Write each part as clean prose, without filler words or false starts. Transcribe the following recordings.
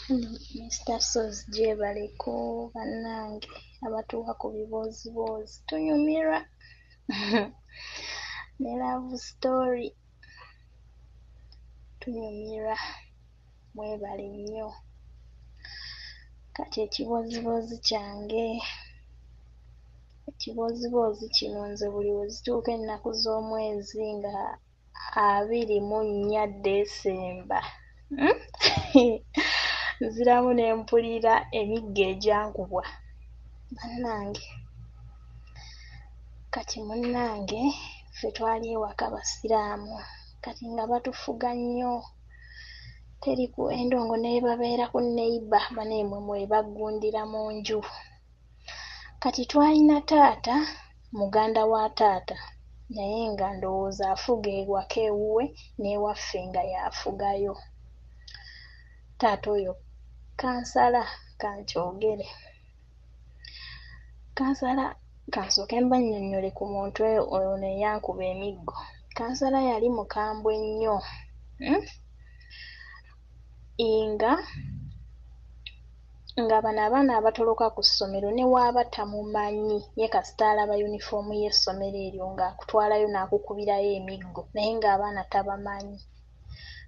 Mr. Sos gyebaleko bannange abatuuka ku biboozibozi tunyumirwa ne love story tunyumirwa mwebale nnyo. Kati ekiboozibozi kyange kino nze buli we zituuka ennaku z'omwezi nga 24 Desemba nziramu ne mpulira emiggo egyankubwa bannange. Kati munnange ffe twali ewaka basiraamu kati nga batufuga nnyo teri ku endongo ne babeera ku neighbor baneemwe mwebaggundira mu nju. Kati twalina taata muganda wa taata naye nga ndowooza afuga ewaka ewuwe n'ewaffe nga y'afugayo. Taata oyo kansala kankyogere. Kansala kansooke mbannyonnyole ku muntu oyo eyankuba emiggo. Kansala yali mukambwe nnyo nga bano abaana abatoloka ku ssomero ne waaba tamumanyi ye kasita alaba yunifoomu y'essomero eryo ng'akutwalayo n'akukubirayo emiggo naye ng'abaana tabamanyi.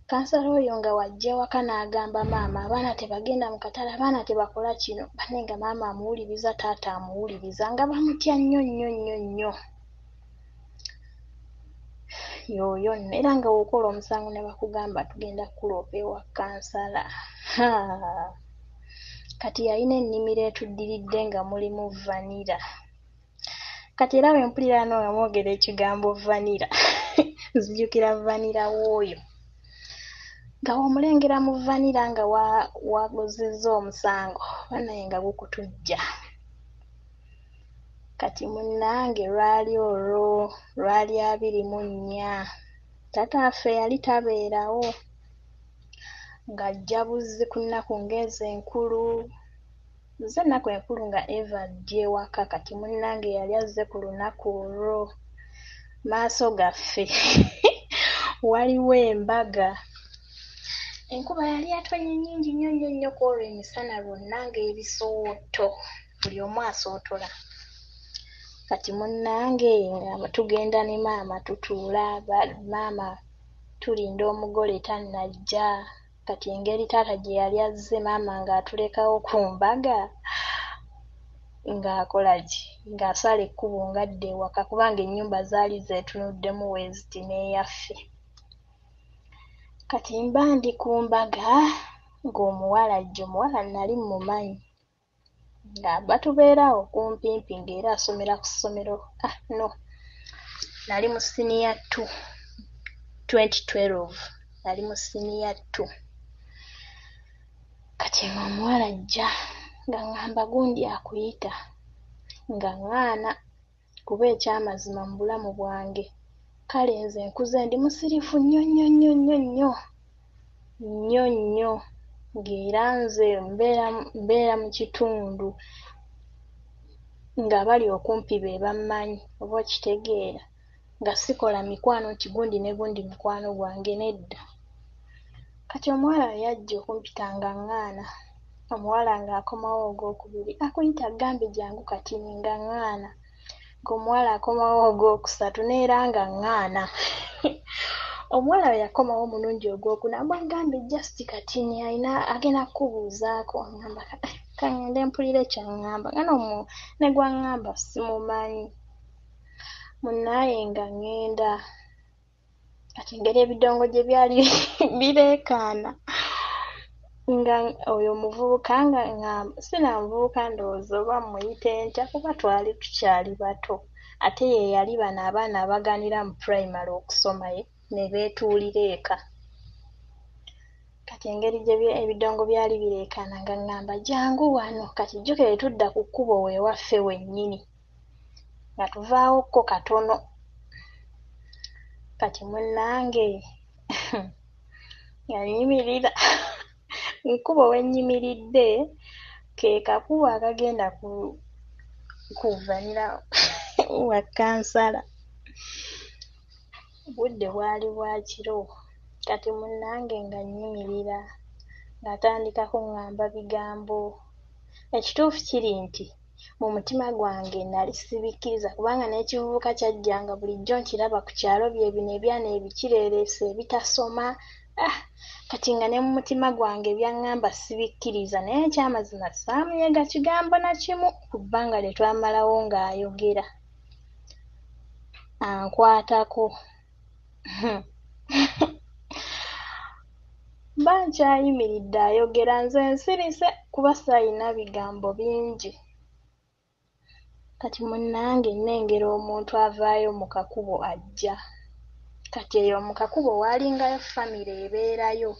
Kansala oyo nga wajja waka n'agamba maama abaana tebagenda mu katale, abaana tebakola kino, banne nga maama amuwuliriza taata amuwuliriza nga bamutya nnyo nnyo nnyo nnyo. Yooyo nno era nga w'okola omusango ne bakugamba tugenda kukuloopa ewa kansala. Kati yalina ennimiro etuddiridde nga mulimu vanira. Kati era bwe mpulira wano nga mwogera ekigambo vanira nzijukira vanira w'oyo nga w'omulengera mu vanira nga wagozezza omusango bannaye nga gukutujja. Kati munnange lwali olwo lwali 24 taata waffe yali tabeerawo ng'ajja buzzi ku nnaku ng'ezo enkulu. Ze ennaku enkulu nga Eva ajja ewaka kati munnange yali azze ku lunaku olwo maaso gaffe waliwo embaga. Enkuba yali atonye nnyingi nnyo nnyo nnyo ku olwo emisana lwonna ng'ebisooto buli omu asootola. Kati munnange nga tugenda ne maama tutuula maama tulinda omugole tannajja. Kati engeri taata gye yali azze maama ng'atulekawo ku mbaga ng'akola ki ng'asala ekkubo ng'adda ewaka kubanga ennyumba zaali zeetunuddemu weeziti n'eyaffe. Kati mba ndi ku mbaga ng'omuwala ajja, omuwala nali mmumanyi nga batubeerawo kumpimpi ng'era asomera ku ssomero nali mu siniya 2 2012 nali mu siniya 2. Kati ng'omuwala ajja nga ŋŋamba gundi akuyita nga ŋŋaana kuba ekyamazima mu bulamu bwange kale nze nkuze ndi musirifu nnyo nnyo nnyo nnyo nnyo nnyo nnyo ng'era nze mbeera mu kitundu nga bali okumpi be bammanyi oba okitegeera nga sikola mikwano nti gundi ne gundi mukwano gwange nedda. Kati omuwala yajja okumpita nga ŋŋaana, omuwala ng'akomawo ogwokubiri akuyita agambe jangu kati nga ŋŋaana, ng'omuwala akomawo ogwokusatu n'era nga ŋŋaana. Omuwala we yakomawo omulundi ogwokuna bw'agambe just kati agenda kukubuuzaako ŋŋamba ka ŋŋende mpulire ky'aŋŋamba nga ne gw'aŋŋamba simumanyi. Munnaaye nga ŋŋenda kati engeri ebidongo gye byali bireekaana nga oyo omuvubuka nga ŋŋamba sinaamuvubuka ndowooza oba mmuyite ntya kuba twali tukyali bato ate ye yali bano abaana abaganira mu primary okusoma ne beetuulira eka. Kati engeri gye ebidongo byali bireekaana nga ŋŋamba jangu wano kati jjukire tudda ku kkubo weewaffe wennyini nga tuvaawokko katono. Kati munnange nga nnyimirira ekkubo we nnyimiridde ke kakubo akagenda kuvanira wa kansala. Budde bwali bwa kiro kati munnange nga nnyimirira ng'atandika kuŋŋamba bigambo. Ekituufu kiri nti mu mutima gwange nali sibikkiriza kubanga n'ekivubuka kyajjanga bulijjo nkiraba ku kyalo bye bino ebyana ebikireereese ebitasoma. Kati nga ne mu mutima gwange byaŋŋamba sibikkiriza naye ekyamazima saamunyiga kigambo na kimu ku bbanga lye twamalawo ng'ayogera. Ankwatako. Mba nkyayimiridde ayogera nze nsirise kuba saayina bigambo bingi. Kati munnange nnengera omuntu avaayo mu kakubo ajja. Kati eyo mu kakubo waalingayo famire ebeerayo.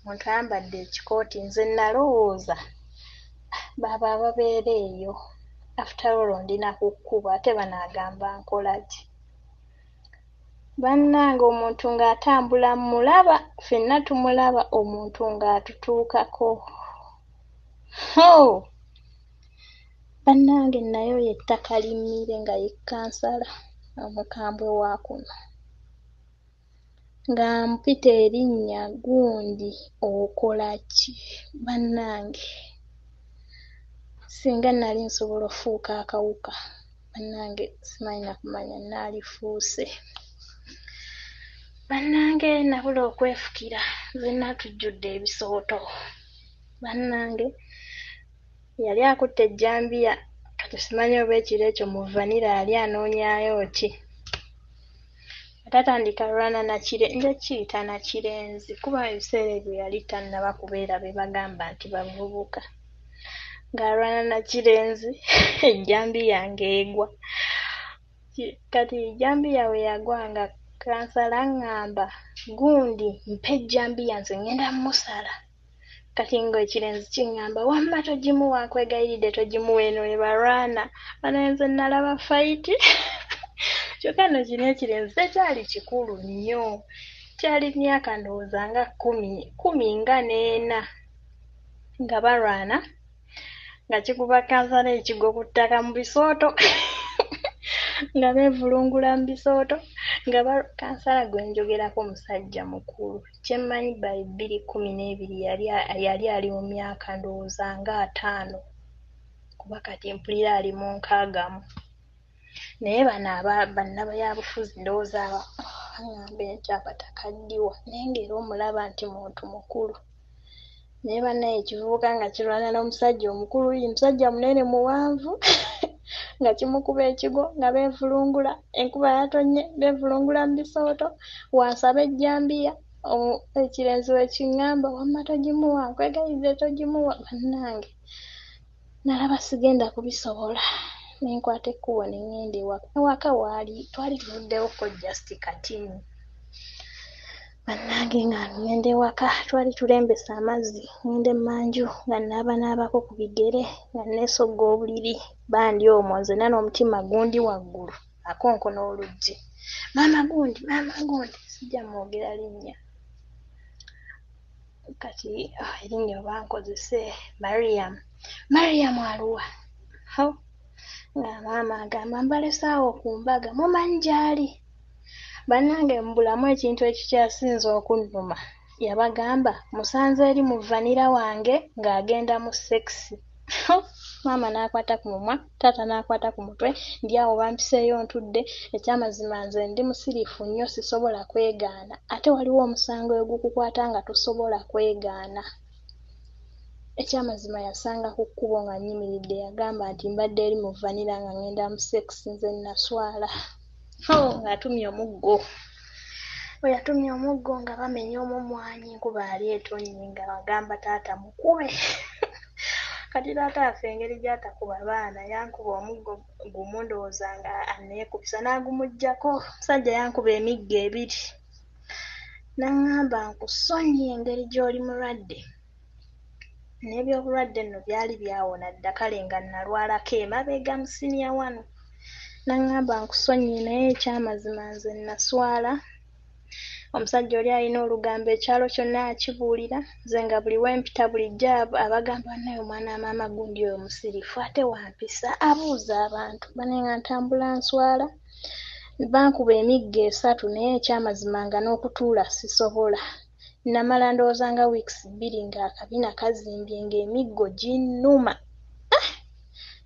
Omuntu ayambadde ekikooti nze nalowooza baba ababeera eyo. After all ndina ku kkubo ate banaagamba nkola ki? Bannange omuntu ng'atambula mulaba, ffenna tumulaba omuntu ng'atutuukako. Bannange nayo y'ettaka limmire nga ye kkansala omukambwe wa kuno. Nga mpita erinnya gundi okola ki? Bannange singa nali nsobola ofuuka akawuka bannange simanyi na kumanya naalifuuse. Bannange nabula okwefukira zenna tujjudde ebisooto. Bannange yali akutte ejjambiya kati simanyi oba ekiro ekyo mu vanira yali anoonyaayo ki. Tatandika lwana na nja kiyita na kirenzi kuba ebiseera ebyo yali tannaba kubeera be bagamba nti bavubuka. Ng'alwana na kirenzi ejjambiya ng'egwa. Kati ejjambiya we yagwa nga kansala aŋŋamba gundi mpa ejjambiya nze ngenda mmusala. Kati ng'ekirenzi kiŋŋamba wamma togimuwa nkwegayiridde togimuwa eno we balwana. Bano nze nalaba fayiti. Kyokka nno kino ekirenzi tekyali kikulu nnyo. Kyali myaka ndowooza nga kkumi nga n'ena nga balwana nga kikuba kansala ekigo ku ttaka mu bisooto nga beevulungula mu bisooto nga kansala gwe njogerako musajja mukulu. Kye mmanyi by 2012 yali ali mu myaka ndowooza nga 5 kuba kati mpulira ali mu 60. Naye bano bannabyabufuzi ndowooza baŋŋamba ekyapa takaddiwa naye ng'era omulaba nti muntu mukulu. Naye bannaye ekivubuka nga kirwana n'omusajja omukulu ye musajja munene muwanvu nga kimukuba ekigo nga beevulungula enkuba yatonye beevulungula mu bisooto wansaba ejjambiya ekirenzi we kiŋŋamba wamma togimuwa nkwegayiridde togimuwa. Bannange nalaba sigenda kubisobola ne nkwata ekkubo ne ŋŋenda ewaka. Ewaka twali tuvuddewoko just katini. Bannange nga ŋŋenda ewaka twali tulembesa amazzi ŋŋenda emmanju nga naabanaabako ku bigere nga neesogga obuliri bandi omwo nzenna n'omutima gundi waggulu akonkona oluggi. Maama gundi sijja mwogera linnya. Kati erinnya oba nkozese Mariam aluwa. Nga maama agamba mbalese awo ku mbaga mumanyi gy'ali. Bannange mu bulamu ekintu ekikyasinze okunnuma yabagamba musanze eri mu vanira wange ng'agenda mu sekisi. Maama n'akwata ku mumwa, taata n'akwata ku mutwe, ndi awo bampiseeyo ntudde. Ekyamazima nze ndi musirifu nnyo sisobola kwegaana ate waliwo omusango ogukukwata nga tosobola kwegaana. Ekyamazima yasanga ku kkubo nga nnyimiridde yagamba nti mbadde eri mu vanira nga ngenda mu sekisi nze naswala. Ng'atumye omuggo. Bwe yatumye omuggo nga bamenya omumwanyi enkuba yali etonnye nga bagamba taata mukube. Kati taata yaffe engeri gy'atakuba baana yankuba omuggo gumu ndowooza nga aneekubisa n'agumuggyako. Omusajja yankuba emiggo 2. N'aŋŋamba nkusonyiye engeri gy'oli mulwadde. N'ebyobulwadde nno byali byawona dda kale nga nalwalako emabega mu siniya 1. N'aŋŋamba nkusonyiye naye ekyamazima nze naswala. Omusajja oli alina olugambo ekyalo kyonna akibuulira nze nga buli wempita bulijjo abagamba naye omwana maama gundi oyo musirifu ate wampisa abuuza abantu bane nga ntambula nswala. Bankuba emiggo 3 naye ekyamazima nga n'okutuula sisobola. Namala ndowooza nga weeks 2 ng'akabina kazimbye ng'emiggo ginnuma.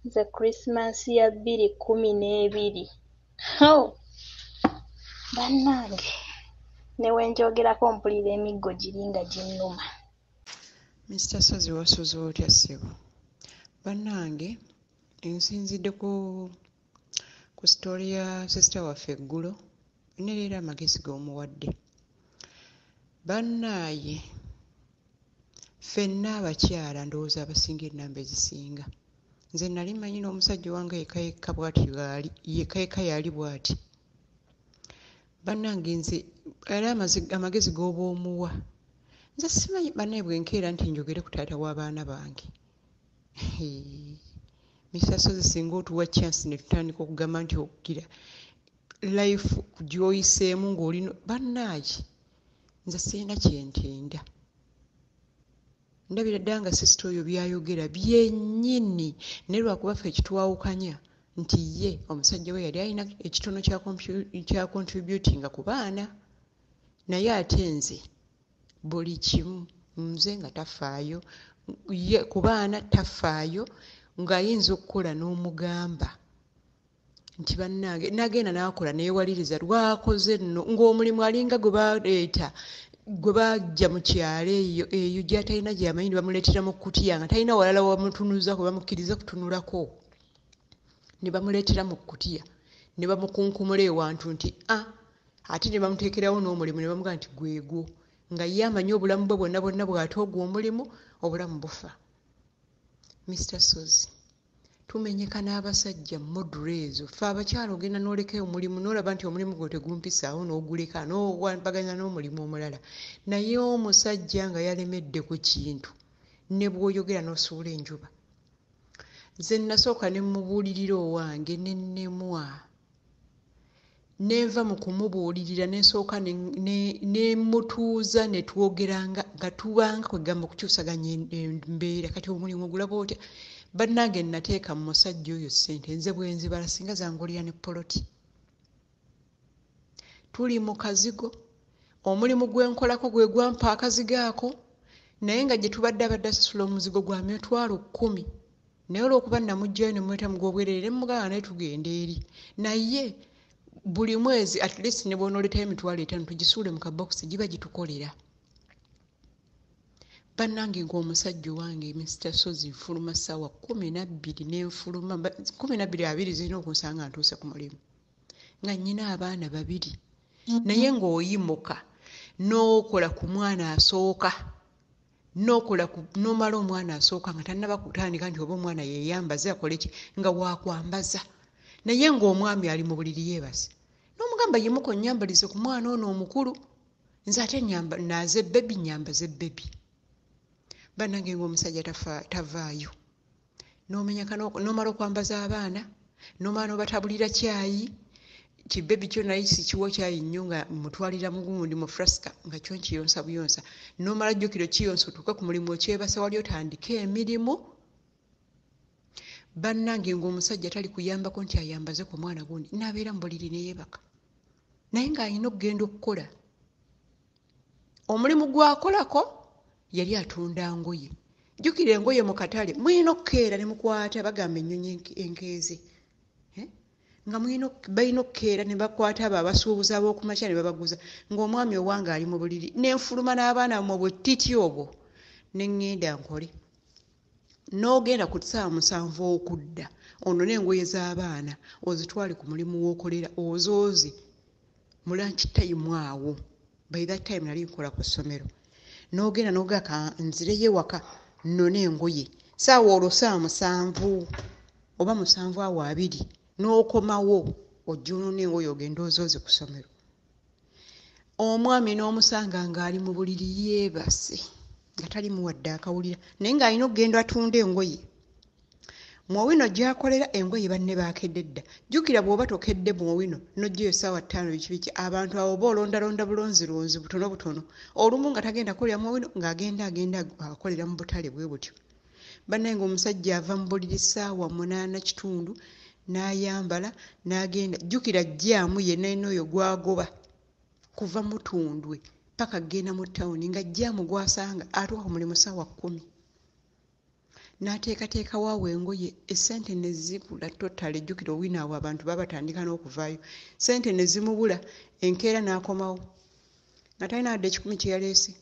Nze Christmas ya 2012. Bannange ne wenjogerako mpulira emiggo giri nga ginnuma. Mr. Sozi wasuze otya ssebo? Bannange nsinzidde ku story ya sister waffe eggulo ne leero amagezi g'omuwadde. Bannaaye ffenna abakyala ndowooza abasinga ennamba ezisinga. Nze nali mmanyi n'omusajja wange yekka yali bw'ati. Bannange nze era amagezi g'oba omuwa. Nze simanyi bannaye bwe nkeera nti njogere ku taata w'abaana bange. Mr. Sozi singa otuwa chance ne tutandika okugamba nti okugira life gy'oyiseemu ng'olina bannaaye nze sirina kyentenda. Ndabira ddala nga sisita oyo byayogera byennyini naye lwakuba ffe ekitwawukanya nti ye omusajja we yali alina ekitono kya contributinga ku baana naye ate nze buli kimu nze nga tafaayo ye ku baana tafaayo ng'ayinza okukola n'omugamba nti bannange nagenda n'akola neewaliriza lwakoze nno ng'omulimu alinga gwe baleeta gwe bajja mu kyalo eyo gy'atalina gy'amanyi ne bamuleetera mu kkutiya nga talina walala wamutunuza kwe bamukkiriza kutunulako ne bamuleetera mu kkutiya ne bamukunkumula ewantu nti ate ne bamuteekerawo n'omulimu ne bamugamba nti gwegwo nga ye amanyi obulamu bwe bwonna bwonna bw'ate ogwo omulimu obulamu bufa. Mr. Sozi tumenyeka n'abasajja module ezo ffe abakyala ogenda n'oleka omulimu n'olaba nti omulimu gwo tegumpisaawo n'oguleka n'owambaganya n'omulimu omulala naye omusajja nga yalemedde ku kintu ne bw'oyogera n'osuula enjuba. Nze nasooka ne mubuulirira owange ne nnemwa nenva mu kumubuulirira n'ensooka ne mutuuza ne twogeranga nga tubanga kwegamba okukyusaganya embeera kati omulimu ogulaba otya. Bannange nateeka mu musajja oyo ssente nze bwe nzibala singa zangolera ne poloti. Tuli mu kazigo omulimu gwenkolako gwe gwampa akazigo ako naye nga gye tubadde abadde asasula omuzigo gwa $10,000 naye olw'okuba namugjayo ne mweta mu gw'obwereere mugamba naye tugenda eri naye buli mwezi at least ne bw'onooletayo $5,000 tugisuule mu kabokisi giba gitukolera. Bannange ng'omusajja wange Mr. Sozi nfuluma ssaawa 12 n'enfuluma 12 zirina okunsanga ntuuse ku mulimu nga nnyina abaana 2 naye ng'oyimuka n'okola ku mwana asooka n'omala omwana asooka nga tannaba kutandika nti oba omwana yeeyambaze akole ki nga waakwambaza naye ng'omwami ali mu buliri yeebase n'omugamba yimuka onnyambalize ku mwana ono omukulu nze ate naaze bbebi nyambaze bbebi. Bannange ng'omusajja tavaayo n'omenyeka n'omala okwambaza abaana n'omala n'obatabulira cyayi kibbebi kyo naye sikiwo cyayi nnyo nga mutwalira mugundi mu frasika nga kyo nkiyonsa buyonsa n'omala jjukiro kiyonsa otuuke ku mulimu okyebasa wali otandika emirimu. Bannange ng'omusajja tali kuyambako nti ayambaze ku mwana gundi n'abeera mu buliri ne yeebaka naye ng'alina okugenda okukola omulimu gw'akolako. Yali atunda ngoye jjukira engoye mu katale mulina okukeera ne mukwata bagamba ennyonyi enkeeze nga balina okukeera ne bakwata abo abasuubuzi ab'okumakya ne babaguza ng'omwami owange ali mu buliri n'enfuluma n'abaana mu bwetiti obwo ne ŋŋenda nkole n'ogenda ku 7 okudda ono n'engoye z'abaana ozitwale ku mulimu w'okolera ozooze mu lunch time awo. By that time nali nkola ku ssomero n'ogenda n'ogaka nzireyo ewaka nno n'engoye ssaawa olwo 7 oba 7 awo 2 n'okomawo ojja n'engoye ogenda ozooze ku ssomero. Omwami n'omusanga ng'ali mu buliri yeebase nga talimu wadde akawulira naye ng'alina okugenda atunda engoye. Mwowino gy'akolera engoye banne baakedde dda. Jjukira bw'oba tokedde mwowino n'ojjayo ssaawa 5 biki abantu awo oba olondalonda bulonzilonzi butono butono olumu nga tagenda kukolera mwowino ng'agenda akolera mu butale bwe butyo. Bannaye ng'omusajja ava mu buliri ssaawa 8:30 n'ayambala n'agenda jjukira jjaamu yenna eno oyo gwagoba kuva mutundwe paka genda mu ttawuni nga jjaamu gwasanga atuuka ku mulimu ssaawa 10. N'ateekateeka waawo engoye essente ne zibula totale. Jjukira owina awo abantu babatandika n'okuvaayo. Ssente ne zimubula enkeera n'akomawo nga talina wadde 10 kye yaleese.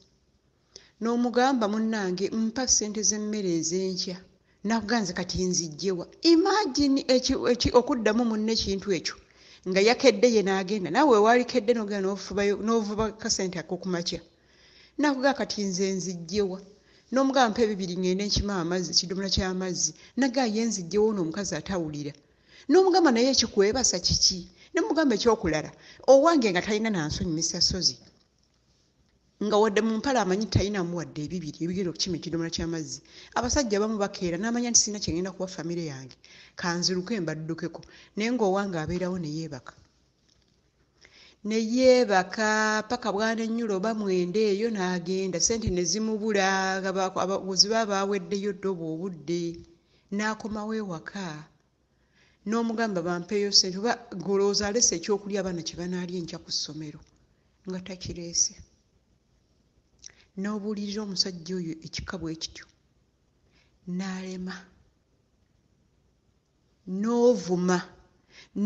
N'omugamba munnange mpa ssente z'emmere ez'enkya. N'akuganze kati nzijjewa. Imagine okuddamu munne ekintu ekyo nga yakedde ye n'agenda naawe waalikedde n'ogenda n'ovuba kasente ako ku makya. N'akugaa kati nze nzijjewa. N'omugamba mpa ebibiri ngende nkima amazzi ekidomola ky'amazzi. Nagaa ye nzijjewo n'omukazi atawulira. N'omugamba naye ekikwebasa kiki? N'omugamba ekyokulala owange nga talina nansonyi Mr. Sozi nga wadde mu mpala amanyi talinamu wadde ebibiri ebigenda okukima ekidomola ky'amazzi. Abasajja abamu bakeera n'amanya nti sirina kye ngenda kuwa famire yange kanziruke mbaddukeko naye ng'owange abeerawo ne yeebaka. Ne yeebaka paka bwana ennyulo oba mwenda eyo n'agenda ssente ne zimubula abaguzi baaweddeyo ddobo obudde n'akomawo ewaka. N'omugamba bampeeyo ssente oba golooza alese ekyokulya abaana kye banaalya enkya ku ssomero nga takireese. N'obuulirira omusajja oyo ekika bwe kityo n'alema n'ovuma.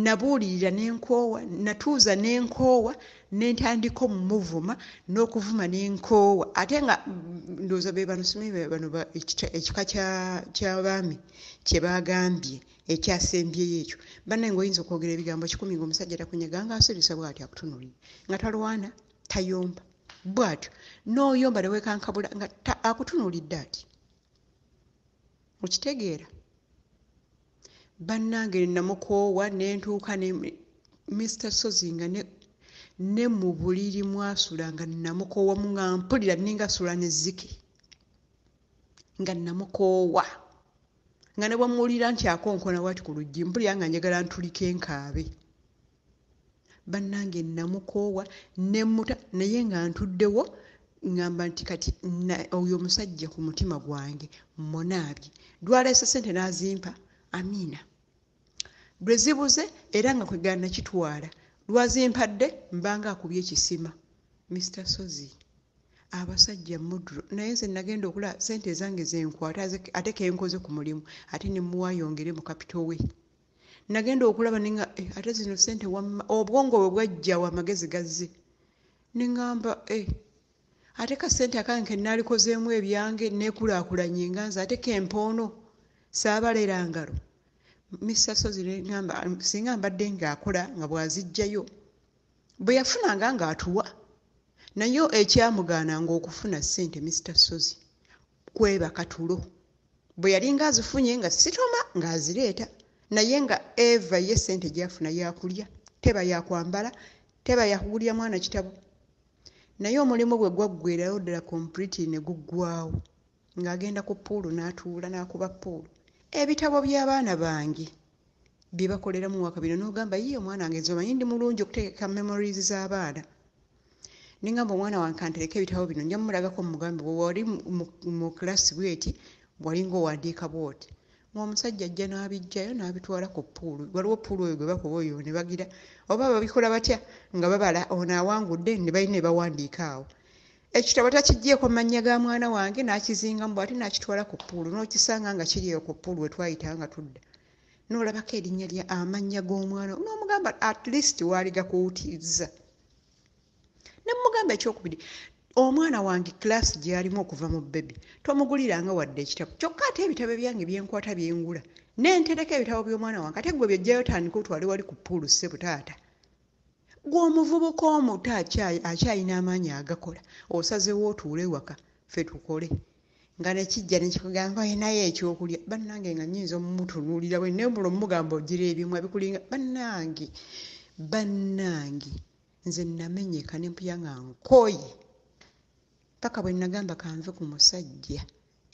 Nabuulirira n'enkoowa natuuza n'enkoowa n'entandika omumuvuma n'okuvuma n'enkoowa ate nga ndowooza be bano simanyi be bano ekika ky'abaami kye baagambye ekyasembyeyo ekyo. Bannaye ng'oyinza okwogera ebigambo 100 ng'omusajja takunyaga nga asirisa bw'ati akutunuulira nga talwana tayomba bw'atyo n'oyomba ne weekankabula nga akutunuulidde ati. Okitegeera? Bannange namukoowa n'entuuka ne Mr. Sozi nga ne mu buliri mwasula nga namukoowa nga mpulira ninga sula n'ezzike nga namukoowa nga ne bwamuwulira nti akonkona wati ku luggi mpulira nga njagala ntulike enkaabe. Bannange namukoowa nemmuta naye nga ntuddewo ngamba nti kati oyo omusajja ku mutima gwange munaabye. Lwaleese ssente n'azimpa amiina. Bwe zibuze era nga kwegana kitwala lwazimpadde mbanga akubye ekisima. Mr. Sozi abasajja mudro naye nze nagenda okulaba ssente zange zenkwata ate kenkoze ku mulimu ate ne muwayongere mu kapito we. Nagenda okulaba ninga ate zino ssente obwongo bwe bwajja wa magezi gazze. Ningamba ate ka ssente akange naalikozeemu ebyange neekulaakulanye nganze ate kempoono saabalera ngalo. Mr. Sozi ngamba singa mbadde ng'akola nga bw'azijjayo bwe yafunanga ng'atuwa naye ekyamugaananga okufuna ssente Mr. Sozi kwebaka tulo. Bwe yali ng'azifunye nga sitoma ng'azireeta naye nga Eva ye ssente gy'afuna yakulya teba yakwambala teba yakugulya mwana kitabo. Naye omulimu gwe gwaggweerayo ddala complete ne guggwawo ng'agenda ku puulu n'atuula n'akuba puulu. Ebitabo by'abaana bange bye bakolera mu mwaka bino n'ogamba ye omwana wange nze omanyi ndi mulungi okuteeka memories z'abaana. Ningamba omwana wange kantereka ebitabo bino nja mumulagako mugambe bwe wali mu kilasi bweti wali ng'owandiika bwoti. Omusajja ajja n'abijjayo n'abitwala ku puulu. Waliwo puulu oyo gwe bakuba oyo ne bagira oba babikola batya nga babala ono awangudde ne balina ne bawandiika awo. Ekitabo takiggyeko mannya ga mwana wange n'akizinga mu ate n'akitwala ku puulu n'okisanga nga kiri eyo ku puulu we twayita nga tudda. N'olabako erinnya lya amannya g'omwana n'omugamba at least waali gakuwutirizza. Ne mugamba ekyokubiri omwana wange kilasi gy'alimu okuva mu bbebi tomuguliranga wadde ekitabo kyokka ate ebitabo byange byenkwata byengula n'entereka ebitabo by'omwana wange ate gwe byojjayo tandika otwale wali ku puulu ssebo taata. Gwe omuvubuka omuto akyalina amaanyi agakola osazeewo otuule waka ffe tukole nga nekijja nekikugamba naye ekyokulya. Bannange nga nnyinza omumutunuulira bwe nembula omugamba ogira ebimu abikulinga. Bannange nze namenyeka ne mpulya nga nkooye paka bwe nagamba kanve ku musajja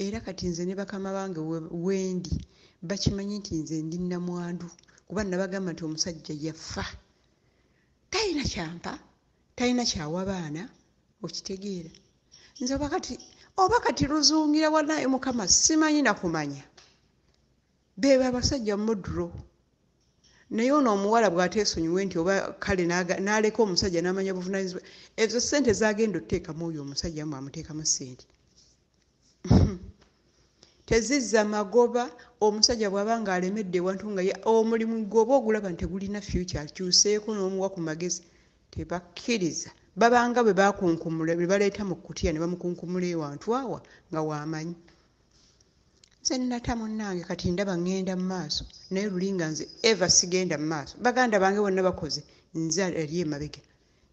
era kati nze ne bakama bange wendi bakimanyi nti nze ndi nnamwandu kuba nabagamba nti omusajja yafa talina kyampa talina kyawa baana. Okitegeera nze oba kati luzungira wanaye mukama simanyi nakumanya beba abasajja mudro naye ono omuwala bw'ateesonyiwe nti oba kale n'aleka omusajja n'amanya buvunaanyizibwa, ezo ssente z'agenda otuteekamu oyo omusajja mwamuteekamu ssente. Tezizza magoba. Omusajja bw'aba ng'alemedde ewantu nga omulimu gwoba ogulaba nti tegulina future kyuseeko n'omuwa ku magezi, tebakkiriza. Babanga bwe bakunkumula bwe baleeta mu kkutiya ne bamukunkumula ewantu awa nga waamanyi. Nze nnata munnange kati ndaba ŋŋenda mu maaso naye lulinga nze eva sigenda mu maaso. Baganda bange bonna bakoze nze eri emabega.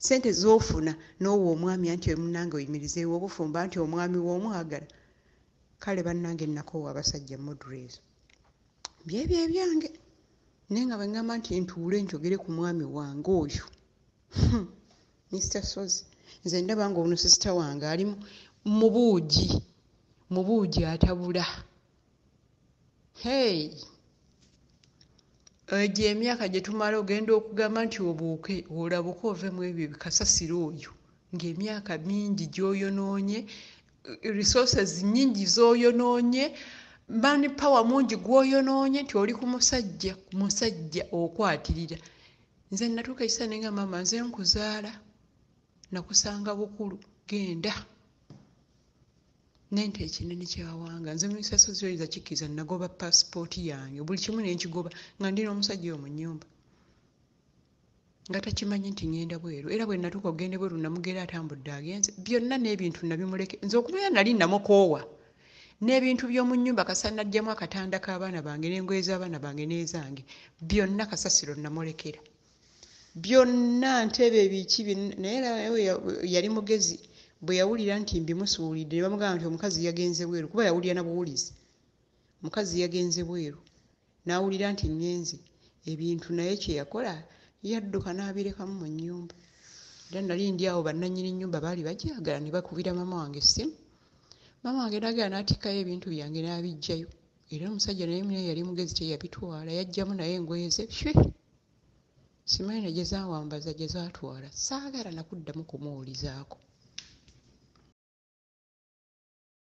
Ssente z'ofuna n'owa omwami anti munnange oyimirizeewo obufumba anti omwami w'omwagala. Kale bannange nnakoowa abasajja modulezi. Byebyo ebyange. Naye nga bwe ŋŋamba nti ntuule njogere ku mwami wange oyo. Mr. Sozi, nze ndaba ng'ono sisita wange ali mu buugi atabula. Hey! Egyo emyaka gye tumala ogenda okugamba nti obuuke olabuka ove mu ebyo bikasasiro oyo ng'emyaka mingi gy'oyonoonye, resources nnyingi z'oyonoonye, money power mungi gw'oyonoonye nti oli ku musajja okwatirira. Nze natuuka ekiseera ne nga maama nze nkuzaala nakusanga bukulu genda. Nente ekinene kyawanga nze Mr. Sozi oyinza kikkiriza nagoba paasipooti yange buli kimu ne nkigoba nga ndina omusajja oyo mu nnyumba nga takimanyi nti ŋŋenda bweru, era bwe natuuka ogende bweru namugera atambudde agenze byonna n'ebintu nabimuleke. Nze okubeera nali namukoowa n'ebintu by'omu nnyumba kasa najjamu akatanda k'abaana bange n'engoye z'abaana bange n'ezange byonna kasasiro namulekera byonna ntebe biki naye yali mugezi. Bwe yawulira nti mbimusuulidde ne bamugamba nti omukazi yagenze bweru, kuba yawulira na buwulizi. Omukazi yagenze bweru n'awulira nti ŋŋenze ebintu, naye kye yakola yadduka n'abirekamu mu nnyumba. Era nali ndi awo bannannyini nnyumba baali bagyagala ne bakubira maama wange essimu. Maama wange n'agala n'atikkayo ebintu byange n'abiggyayo. Era omusajja naye yali mugezi teyabitwala, yajjamu naye engoye ze shwe. Simanyi ne gye zaawambaza gye zaatwala, saagala nakuddamu kumuwulizaako.